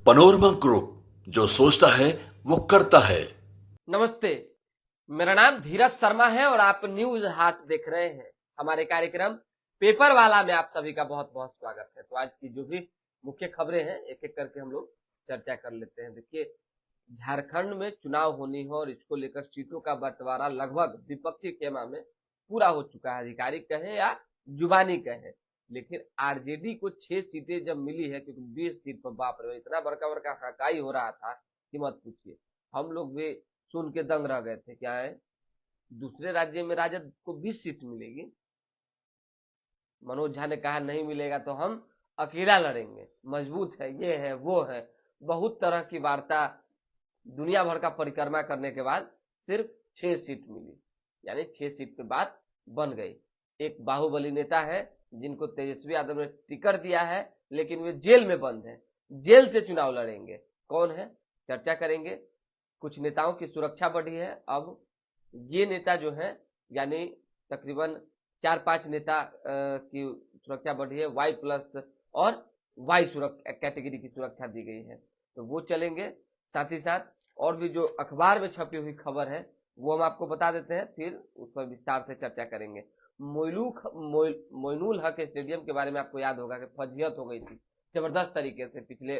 Panorama group, जो सोचता है वो करता है। नमस्ते, मेरा नाम धीरज शर्मा है और आप न्यूज हाट देख रहे हैं। हमारे कार्यक्रम पेपर वाला में आप सभी का बहुत बहुत स्वागत है। तो आज की जो भी मुख्य खबरें हैं एक एक करके हम लोग चर्चा कर लेते हैं। देखिए, झारखंड में चुनाव होनी हो और इसको लेकर सीटों का बंटवारा लगभग विपक्षी खेमा में पूरा हो चुका है, आधिकारिक कहें या जुबानी कहें। लेकिन आरजेडी को 6 सीटें जब मिली है, क्योंकि 20 सीट पर बाप रे इतना बड़का बड़का हकाई हो रहा था कि मत पूछिए। हम लोग भी सुन के दंग रह गए थे। क्या है, दूसरे राज्य में राजद को 20 सीट मिलेगी। मनोज झा ने कहा नहीं मिलेगा तो हम अकेला लड़ेंगे, मजबूत है, ये है वो है। बहुत तरह की वार्ता, दुनिया भर का परिक्रमा करने के बाद सिर्फ 6 सीट मिली, यानी 6 सीट पे बात बन गई। एक बाहुबली नेता है जिनको तेजस्वी यादव ने टिकट दिया है, लेकिन वे जेल में बंद है, जेल से चुनाव लड़ेंगे। कौन है, चर्चा करेंगे। कुछ नेताओं की सुरक्षा बढ़ी है। अब ये नेता जो है, यानी तकरीबन 4-5 नेता की सुरक्षा बढ़ी है। Y+ और Y सुरक्षा कैटेगरी की सुरक्षा दी गई है, तो वो चलेंगे। साथ ही साथ और भी जो अखबार में छपी हुई खबर है वो हम आपको बता देते हैं, फिर उस पर विस्तार से चर्चा करेंगे। मोइनुल हक स्टेडियम के बारे में आपको याद होगा कि फजीहत हो गई थी जबरदस्त तरीके से पिछले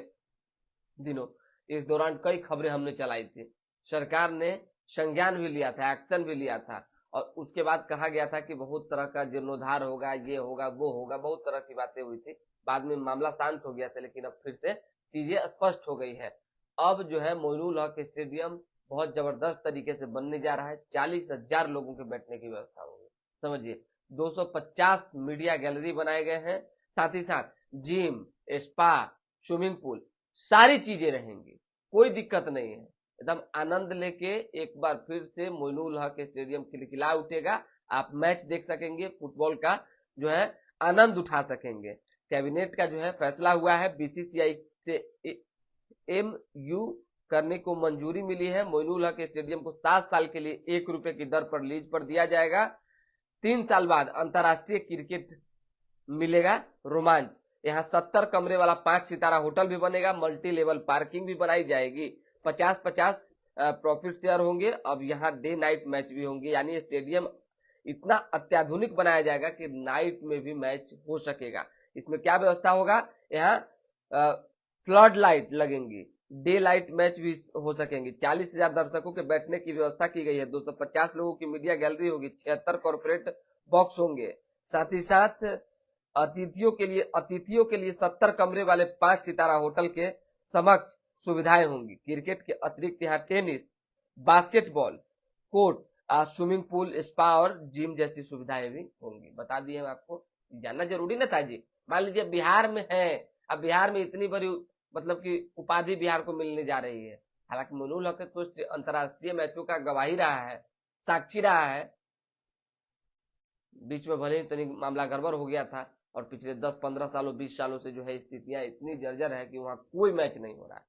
दिनों। इस दौरान कई खबरें हमने चलाई थी, सरकार ने संज्ञान भी लिया था, एक्शन भी लिया था, और उसके बाद कहा गया था कि बहुत तरह का जीर्णोद्धार होगा, ये होगा वो होगा, बहुत तरह की बातें हुई थी। बाद में मामला शांत हो गया था, लेकिन अब फिर से चीजें स्पष्ट हो गई है। अब जो है मोइनुल हक स्टेडियम बहुत जबरदस्त तरीके से बनने जा रहा है। 40,000 लोगों के बैठने की व्यवस्था होगी, समझिए। 250 मीडिया गैलरी बनाए गए हैं। साथ ही साथ जिम, स्पा, स्विमिंग पूल, सारी चीजें रहेंगी, कोई दिक्कत नहीं है। एकदम आनंद लेके एक बार फिर से मोइनुल हक स्टेडियम खिलखिला उठेगा। आप मैच देख सकेंगे, फुटबॉल का जो है आनंद उठा सकेंगे। कैबिनेट का जो है फैसला हुआ है, बीसीसीआई से MU करने को मंजूरी मिली है। मोइनुल हक स्टेडियम को 7 साल के लिए 1 रुपए की दर पर लीज पर दिया जाएगा। 3 साल बाद अंतर्राष्ट्रीय क्रिकेट मिलेगा रोमांच। यहाँ 70 कमरे वाला 5 सितारा होटल भी बनेगा, मल्टी लेवल पार्किंग भी बनाई जाएगी, 50-50 प्रॉफिट शेयर होंगे। अब यहाँ डे नाइट मैच भी होंगे, यानी स्टेडियम इतना अत्याधुनिक बनाया जाएगा कि नाइट में भी मैच हो सकेगा। इसमें क्या व्यवस्था होगा, यहाँ फ्लड लाइट लगेंगी, डे लाइट मैच भी हो सकेंगे। 40,000 दर्शकों के बैठने की व्यवस्था की गई है। 250 लोगों की मीडिया गैलरी होगी, 76 कॉर्पोरेट बॉक्स होंगे। साथ ही साथ अतिथियों के लिए 70 कमरे वाले 5 सितारा होटल के समक्ष सुविधाएं होंगी। क्रिकेट के अतिरिक्त यहाँ tennis, basketball court, swimming pool, spa और जिम जैसी सुविधाएं भी होंगी। बता दिए हम आपको, जानना जरूरी ना था जी। मान लीजिए बिहार में है, अब बिहार में इतनी बड़ी मतलब कि उपाधि बिहार को मिलने जा रही है। हालांकि मोइनुल हक तो अंतर्राष्ट्रीय मैचों का गवाही रहा है, साक्षी रहा है। बीच में भले ही तनी मामला गड़बड़ हो गया था, और पिछले 10-15 सालों 20 सालों से जो है स्थितियां इतनी जर्जर है कि वहां कोई मैच नहीं हो रहा है।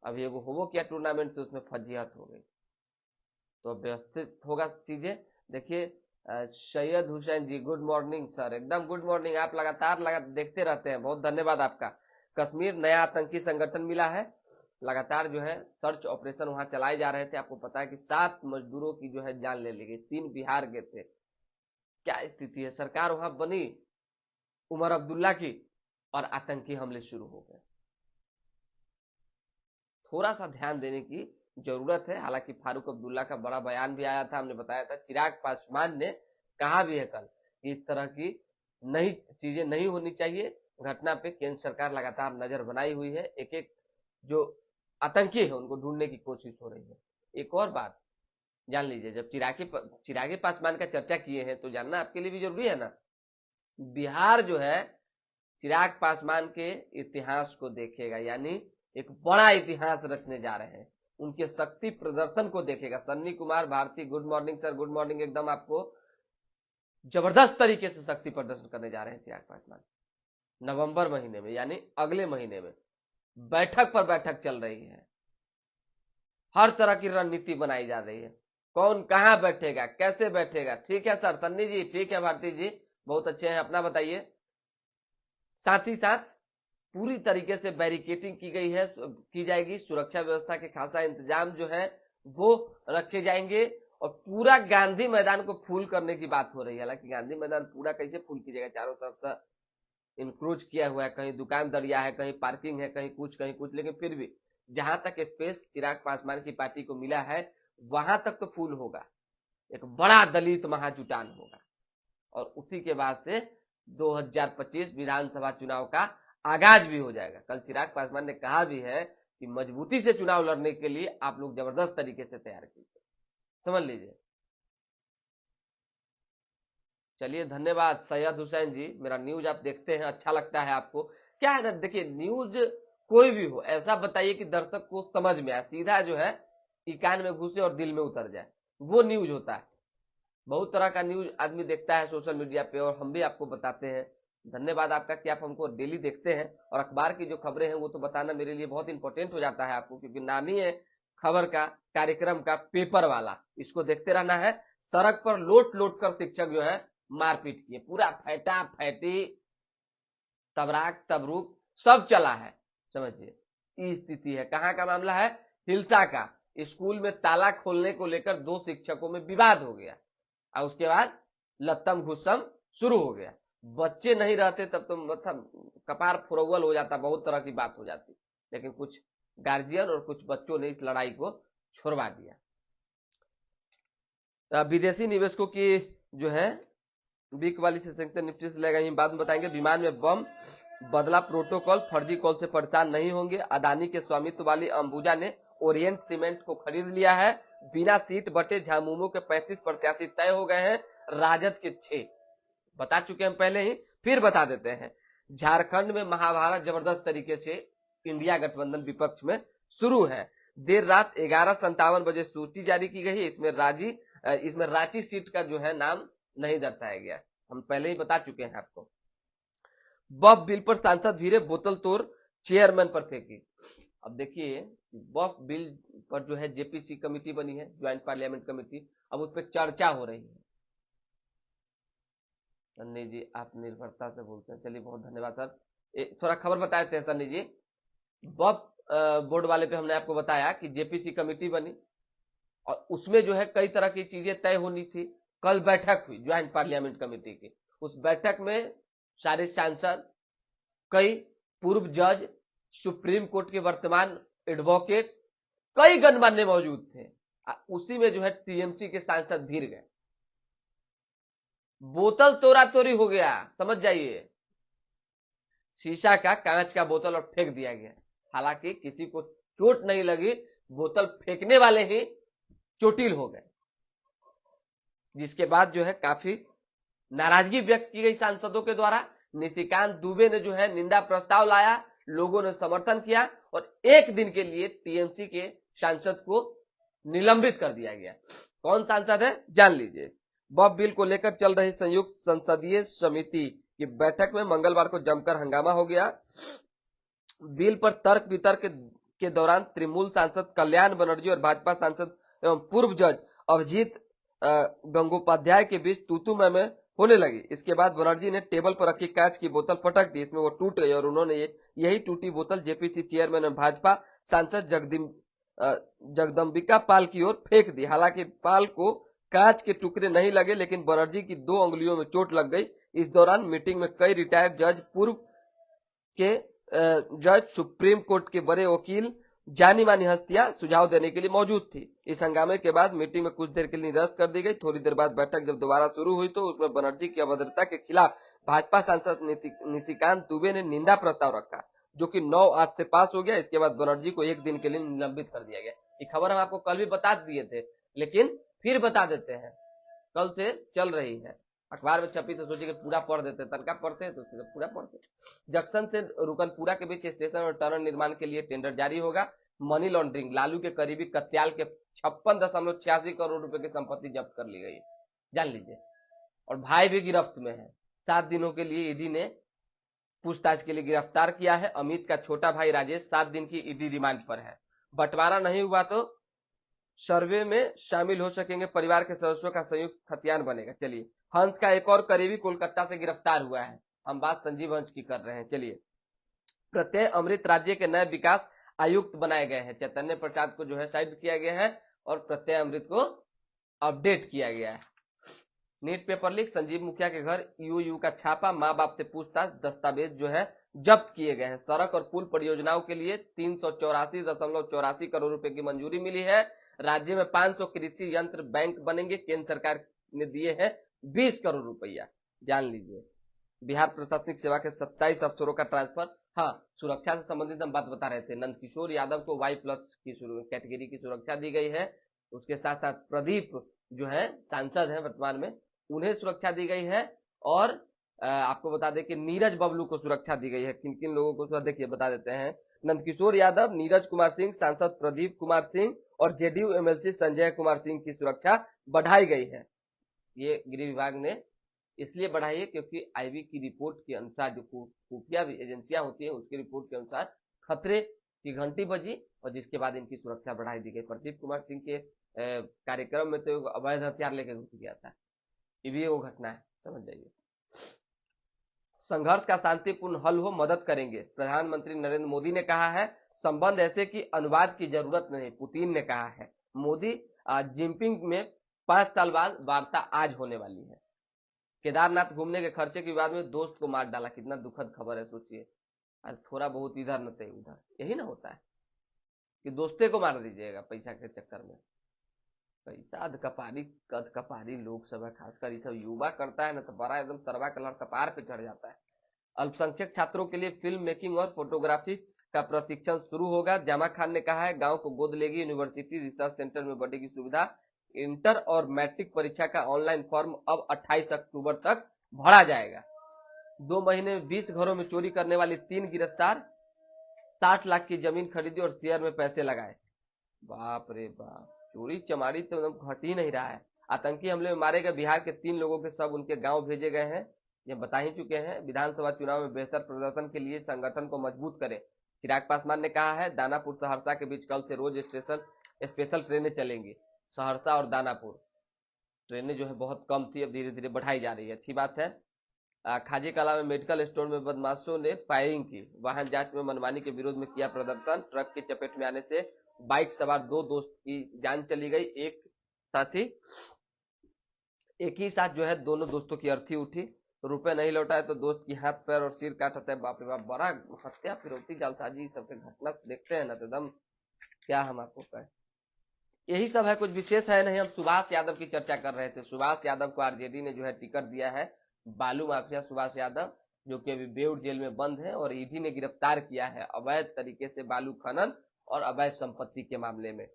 अभी एगो होबो किया टूर्नामेंट, तो उसमें फजीहत हो गई। तो व्यवस्थित होगा चीजें। देखिए, सैयद हुसैन जी, गुड मॉर्निंग सर, एकदम गुड मॉर्निंग। आप लगातार देखते रहते हैं, बहुत धन्यवाद आपका। कश्मीर नया आतंकी संगठन मिला है। लगातार जो है सर्च ऑपरेशन वहां चलाए जा रहे थे। आपको पता है कि 7 मजदूरों की जो है जान ले ली गई, 3 बिहार के थे। क्या स्थिति है, सरकार वहां बनी उमर अब्दुल्ला की, और आतंकी हमले शुरू हो गए। थोड़ा सा ध्यान देने की जरूरत है। हालांकि फारूक अब्दुल्ला का बड़ा बयान भी आया था, हमने बताया था। चिराग पासवान ने कहा भी है कल कि इस तरह की नई चीजें नहीं होनी चाहिए। घटना पे केंद्र सरकार लगातार नजर बनाई हुई है। एक एक जो आतंकी है उनको ढूंढने की कोशिश हो रही है। एक और बात जान लीजिए, जब चिरागे पासवान का चर्चा किए हैं तो जानना आपके लिए भी जरूरी है ना। बिहार जो है चिराग पासवान के इतिहास को देखेगा, यानी एक बड़ा इतिहास रचने जा रहे हैं। उनके शक्ति प्रदर्शन को देखेगा। Sunny Kumar Bharti, good morning sir, good morning. एकदम आपको जबरदस्त तरीके से शक्ति प्रदर्शन करने जा रहे हैं चिराग पासवान। नवंबर महीने में, यानी अगले महीने में बैठक पर बैठक चल रही है, हर तरह की रणनीति बनाई जा रही है। कौन कहां बैठेगा, कैसे बैठेगा। ठीक है सर, सन्नी जी ठीक है, भारती जी बहुत अच्छे हैं, अपना बताइए। साथ ही साथ पूरी तरीके से बैरिकेटिंग की गई है, की जाएगी। सुरक्षा व्यवस्था के खासा इंतजाम जो है वो रखे जाएंगे और पूरा गांधी मैदान को फुल करने की बात हो रही है। हालांकि गांधी मैदान पूरा कैसे फुल कीजिएगा, चारों तरफ से इंक्रोच किया हुआ है, कहीं दुकान दरिया है, कहीं पार्किंग है, कहीं कुछ, लेकिन फिर भी जहां तक स्पेस चिराग पासवान की पार्टी को मिला है वहां तक तो फुल होगा। एक बड़ा दलित महाजुटान होगा और उसी के बाद से 2025 विधानसभा चुनाव का आगाज भी हो जाएगा। कल चिराग पासवान ने कहा भी है कि मजबूती से चुनाव लड़ने के लिए आप लोग जबरदस्त तरीके से तैयार कीजिए, समझ लीजिए। चलिए धन्यवाद सैयद हुसैन जी, मेरा न्यूज आप देखते हैं, अच्छा लगता है आपको। क्या है ना, देखिए न्यूज कोई भी हो ऐसा बताइए कि दर्शक को समझ में आए, सीधा जो है कान में घुसे और दिल में उतर जाए, वो न्यूज होता है। बहुत तरह का न्यूज आदमी देखता है सोशल मीडिया पे और हम भी आपको बताते हैं। धन्यवाद आपका कि आप हमको डेली देखते हैं और अखबार की जो खबरें हैं वो तो बताना मेरे लिए बहुत इंपॉर्टेंट हो जाता है आपको, क्योंकि नाम ही है खबर का, कार्यक्रम का, पेपर वाला। इसको देखते रहना है। सड़क पर लोट लोट कर शिक्षक जो है मारपीट किए, पूरा फैटा फैटी तबराक तबरूक सब चला है, समझिए ये स्थिति है। कहाँ का मामला है? हिलसा का। स्कूल में ताला खोलने को लेकर 2 शिक्षकों में विवाद हो गया और उसके बाद लत्तम घुस्सम शुरू हो गया। बच्चे नहीं रहते तब तो मतलब कपार फुरौल हो जाता, बहुत तरह की बात हो जाती, लेकिन कुछ गार्जियन और कुछ बच्चों ने इस लड़ाई को छुड़वा दिया। विदेशी निवेशकों की जो है वीक वाली से सैंक्शन निफ्टी से लेगा, बाद में बताएंगे। विमान में बम, बदला प्रोटोकॉल, फर्जी कॉल से परेशान नहीं होंगे। अदानी के स्वामित्व वाली अंबुजा ने ओरिएंट सीमेंट को खरीद लिया है। बिना सीट बटे झामुमो के 35 प्रत्याशी तय हो गए हैं, राजद के 6 बता चुके हैं पहले ही, फिर बता देते हैं। झारखंड में महाभारत जबरदस्त तरीके से इंडिया गठबंधन विपक्ष में शुरू है। देर रात 11:57 बजे सूची जारी की गई है। इसमें रांची सीट का जो है नाम नहीं दर्शाया गया, हम पहले ही बता चुके हैं आपको। बफ बिल पर सांसद भिड़े, बोतल तोड़ चेयरमैन पर फेंकी। अब देखिए बफ बिल पर जो है जेपीसी कमेटी बनी है, ज्वाइंट पार्लियामेंट कमेटी, अब उस पर चर्चा हो रही है। सन्नी जी आप निर्भरता से बोलते हैं, चलिए बहुत धन्यवाद सर। थोड़ा खबर बताए थे सन्नी जी। बफ बोर्ड वाले पे हमने आपको बताया कि जेपीसी कमेटी बनी और उसमें जो है कई तरह की चीजें तय होनी थी। कल बैठक हुई ज्वाइंट पार्लियामेंट कमेटी की, उस बैठक में सारे सांसद, कई पूर्व जज, सुप्रीम कोर्ट के वर्तमान एडवोकेट, कई गणमान्य मौजूद थे। उसी में जो है टीएमसी के सांसद भीड़ गए, बोतल तोड़ा तोड़ी हो गया, समझ जाइए। शीशा का, कांच का बोतल और फेंक दिया गया। हालांकि किसी को चोट नहीं लगी, बोतल फेंकने वाले ही चोटिल हो गए, जिसके बाद जो है काफी नाराजगी व्यक्त की गई सांसदों के द्वारा। निशिकांत दुबे ने जो है निंदा प्रस्ताव लाया, लोगों ने समर्थन किया और एक दिन के लिए टीएमसी के सांसद को निलंबित कर दिया गया। कौन सांसद है जान लीजिए। बफ बिल को लेकर चल रही संयुक्त संसदीय समिति की बैठक में मंगलवार को जमकर हंगामा हो गया। बिल पर तर्क वितर्क के दौरान तृणमूल सांसद कल्याण बनर्जी और भाजपा सांसद एवं पूर्व जज अभिजीत गंगोपाध्याय के बीच तूतू में होने लगी। इसके बाद बनर्जी ने टेबल पर रखी कांच की बोतल पटक दी, इसमें वो टूट गई और उन्होंने यही टूटी बोतल जेपीसी चेयरमैन और भाजपा सांसद जगदम्बिका पाल की ओर फेंक दी। हालांकि पाल को कांच के टुकड़े नहीं लगे, लेकिन बनर्जी की 2 अंगुलियों में चोट लग गई। इस दौरान मीटिंग में कई रिटायर्ड जज, पूर्व के जज, सुप्रीम कोर्ट के बड़े वकील, जानी मानी हस्तियां सुझाव देने के लिए मौजूद थी। इस हंगामे के बाद मीटिंग में कुछ देर के लिए निरस्त कर दी गई। थोड़ी देर बाद बैठक जब दोबारा शुरू हुई तो उसमें बनर्जी की अभद्रता के खिलाफ भाजपा सांसद निशिकांत दुबे ने निंदा प्रस्ताव रखा, जो कि 9-8 से पास हो गया। इसके बाद बनर्जी को एक दिन के लिए निलंबित कर दिया गया। ये खबर हम आपको कल भी बता दिए थे, लेकिन फिर बता देते हैं, कल से चल रही है। अखबार में छपी तो सोचे कि पूरा पढ़ देते, तनका पढ़ते तो पूरा पढ़ते। जंक्शन से रुकनपुरा के बीच स्टेशन और टनल निर्माण के लिए टेंडर जारी होगा। मनी लॉन्ड्रिंग, लालू के करीबी कत्याल के 56.86 करोड़ रुपए की संपत्ति जब्त कर ली गई, जान लीजिए। और भाई भी गिरफ्त में है। 7 दिनों के लिए ईडी ने पूछताछ के लिए गिरफ्तार किया है। अमित का छोटा भाई राजेश 7 दिन की ईडी रिमांड पर है। बंटवारा नहीं हुआ तो सर्वे में शामिल हो सकेंगे परिवार के सदस्यों का संयुक्त खतियान बनेगा। चलिए, हंस का एक और करीबी कोलकाता से गिरफ्तार हुआ है। हम बात संजीव हंस की कर रहे हैं। चलिए, प्रत्यय अमृत राज्य के नए विकास आयुक्त बनाए गए हैं। चैतन्य प्रसाद को जो है साइड किया गया है और प्रत्यय अमृत को अपडेट किया गया है। नीट पेपर लीक, संजीव मुखिया के घर यूयू का छापा, मां बाप से पूछताछ, दस्तावेज जो है जब्त किए गए हैं। सड़क और पुल परियोजनाओं के लिए 384.84 करोड़ रुपए की मंजूरी मिली है। राज्य में 500 कृषि यंत्र बैंक बनेंगे। केंद्र सरकार ने दिए हैं 20 करोड़ रुपया। जान लीजिए। बिहार प्रशासनिक सेवा के 27 अफसरों का ट्रांसफर। हाँ, सुरक्षा से संबंधित हम बात बता रहे थे। नंदकिशोर यादव को Y+ की कैटेगरी की सुरक्षा दी गई है। उसके साथ साथ प्रदीप जो है सांसद हैं वर्तमान में, उन्हें सुरक्षा दी गई है। और आपको बता दें कि नीरज बबलू को सुरक्षा दी गई है। किन किन लोगों को देखिए बता देते हैं। नंदकिशोर यादव, नीरज कुमार सिंह, सांसद प्रदीप कुमार सिंह और जेडीयू एमएलसी संजय कुमार सिंह की सुरक्षा बढ़ाई गई है। ये गृह विभाग ने इसलिए बढ़ाई है क्योंकि आईबी की रिपोर्ट के अनुसार, जो खुफिया एजेंसियां होती है उसकी रिपोर्ट के अनुसार खतरे की घंटी बजी और जिसके बाद इनकी सुरक्षा बढ़ाई दी गई। प्रदीप कुमार सिंह के कार्यक्रम में तो अवैध हथियार लेकर घुस गया था। ये भी वो घटना है, समझ जाइए। संघर्ष का शांतिपूर्ण हल हो, मदद करेंगे। प्रधानमंत्री नरेंद्र मोदी ने कहा है संबंध ऐसे कि अनुवाद की जरूरत नहीं, पुतिन ने कहा है। मोदी जिनपिंग में 5 साल बाद वार्ता आज होने वाली है। केदारनाथ घूमने के खर्चे के विवाद में दोस्त को मार डाला, कितना दुखद खबर है, सोचिए। आज थोड़ा बहुत इधर न थे उधर, यही ना होता है कि दोस्ते को मार दीजिएगा पैसा के चक्कर में। पैसा अधकपारी लोग सब है, खासकर ये सब युवा करता है ना तो बड़ा एकदम तरवा कलर कपार पे चढ़ जाता है। अल्पसंख्यक छात्रों के लिए फिल्म मेकिंग और फोटोग्राफी का प्रशिक्षण शुरू होगा। जामा खान ने कहा है गांव को गोद लेगी यूनिवर्सिटी, रिसर्च सेंटर में बढ़ेगी सुविधा। इंटर और मैट्रिक परीक्षा का ऑनलाइन फॉर्म अब 28 अक्टूबर तक भरा जाएगा। 2 महीने में 20 घरों में चोरी करने वाली 3 गिरफ्तार। 60 लाख की जमीन खरीदी और शेयर में पैसे लगाए। बाप रे बाप, चोरी चमारी तो घट ही नहीं रहा है। आतंकी हमले में मारे गए बिहार के 3 लोगों के शव उनके गांव भेजे गए हैं, ये बता ही चुके हैं। विधानसभा चुनाव में बेहतर प्रदर्शन के लिए संगठन को मजबूत करें, चिराग पासवान ने कहा है। दानापुर सहरसा के बीच कल से रोज स्पेशल ट्रेनें चलेंगी। सहरसा और दानापुर ट्रेनें जो है बहुत कम थी, अब धीरे धीरे बढ़ाई जा रही है, अच्छी बात है। खाजी कला में मेडिकल स्टोर में बदमाशों ने फायरिंग की। वाहन जांच में मनमानी के विरोध में किया प्रदर्शन। ट्रक की चपेट में आने से बाइक सवार 2 दोस्त की जान चली गई। एक ही साथ जो है दोनों दोस्तों की अर्थी उठी। रुपए नहीं लौटाए तो दोस्त की हाथ पैर और सिर काटते हैं। बाप रे बाप, बड़ा हत्या फिरौती जालसाजी सबके घटना देखते हैं ना तो एकदम क्या हम आपको कहें। यही सब है, कुछ विशेष है नहीं। हम सुभाष यादव की चर्चा कर रहे थे। सुभाष यादव को आरजेडी ने जो है टिकट दिया है। बालू माफिया सुभाष यादव जो कि अभी बेउर जेल में बंद है और ईडी ने गिरफ्तार किया है अवैध तरीके से बालू खनन और अवैध संपत्ति के मामले में।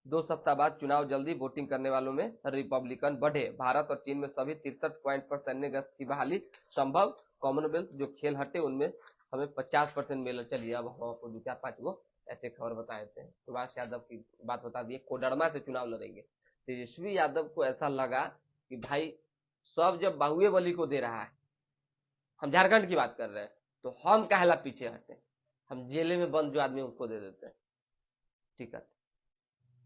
2 सप्ताह बाद चुनाव जल्दी, वोटिंग करने वालों में रिपब्लिकन बढ़े। भारत और चीन में सभी 63 पॉइंट पर सैन्य गश्त की बहाली संभव। कॉमनवेल्थ जो खेल हटे उनमें हमें 50% मिला। चलिए अब हम आपको 2-4-5 गो ऐसे खबर बताए थे। सुभाष यादव की बात बता दिए, कोडरमा से चुनाव लड़ेंगे। तेजस्वी यादव को ऐसा लगा कि भाई सब जब बाहुए बली को दे रहा है, हम झारखंड की बात कर रहे हैं, तो हम कहला पीछे हटे, हम जेल में बंद जो आदमी उनको दे देते हैं टिकट।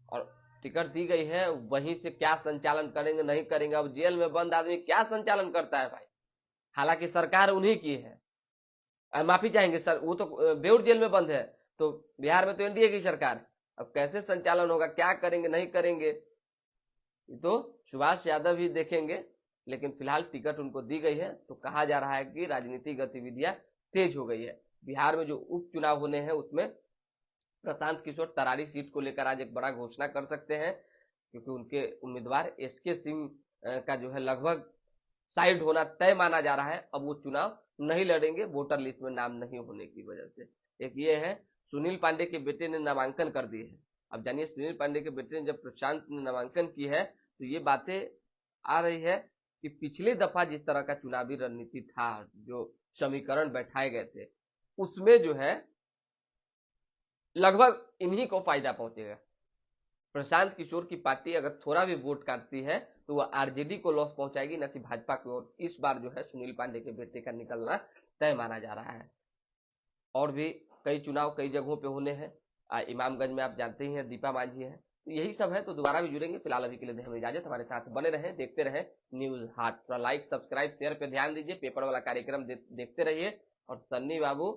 और टिकट दी गई है, वहीं से क्या संचालन करेंगे नहीं करेंगे। अब जेल में बंद आदमी क्या संचालन करता है भाई, हालांकि सरकार उन्हीं की है। माफी चाहेंगे सर, वो तो बेउर जेल में बंद है, तो बिहार में तो एनडीए की सरकार। अब कैसे संचालन होगा, क्या करेंगे नहीं करेंगे, तो सुभाष यादव ही देखेंगे। लेकिन फिलहाल टिकट उनको दी गई है, तो कहा जा रहा है कि राजनीतिक गतिविधियां तेज हो गई है। बिहार में जो उपचुनाव होने हैं उसमें प्रशांत किशोर तरारी सीट को लेकर आज एक बड़ा घोषणा कर सकते हैं, क्योंकि उनके उम्मीदवार एसके सिंह का जो है लगभग साइड होना तय माना जा रहा है। अब वो चुनाव नहीं लड़ेंगे वोटर लिस्ट में नाम नहीं होने की वजह से। एक ये है, सुनील पांडे के बेटे ने नामांकन कर दिए है। अब जानिए, सुनील पांडे के बेटे ने जब प्रशांत ने नामांकन की है तो ये बातें आ रही है कि पिछले दफा जिस तरह का चुनावी रणनीति था, जो समीकरण बैठाए गए थे, उसमें जो है लगभग इन्हीं को फायदा पहुंचेगा। प्रशांत किशोर की पार्टी अगर थोड़ा भी वोट काटती है तो वह आरजेडी को लॉस पहुंचाएगी, न कि भाजपा की ओर। इस बार जो है सुनील पांडे के बेटे का निकलना तय माना जा रहा है। और भी कई चुनाव कई जगहों पे होने हैं। इमामगंज में आप जानते ही हैं दीपा मांझी है। तो यही सब है, तो दोबारा भी जुड़ेंगे। फिलहाल अभी के लिए हमें इजाजत, हमारे साथ बने रहें, देखते रहें न्यूज हाट। थोड़ा लाइक सब्सक्राइब शेयर पे ध्यान दीजिए, पेपर वाला कार्यक्रम देखते रहिए। और सन्नी बाबू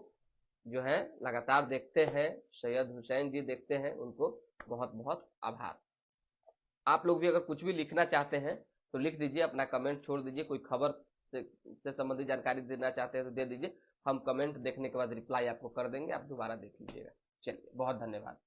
जो है लगातार देखते हैं, सैयद हुसैन जी देखते हैं, उनको बहुत बहुत आभार। आप लोग भी अगर कुछ भी लिखना चाहते हैं तो लिख दीजिए, अपना कमेंट छोड़ दीजिए, कोई खबर से संबंधित जानकारी देना चाहते हैं तो दे दीजिए, हम कमेंट देखने के बाद रिप्लाई आपको कर देंगे, आप दोबारा देख लीजिएगा। चलिए, बहुत धन्यवाद।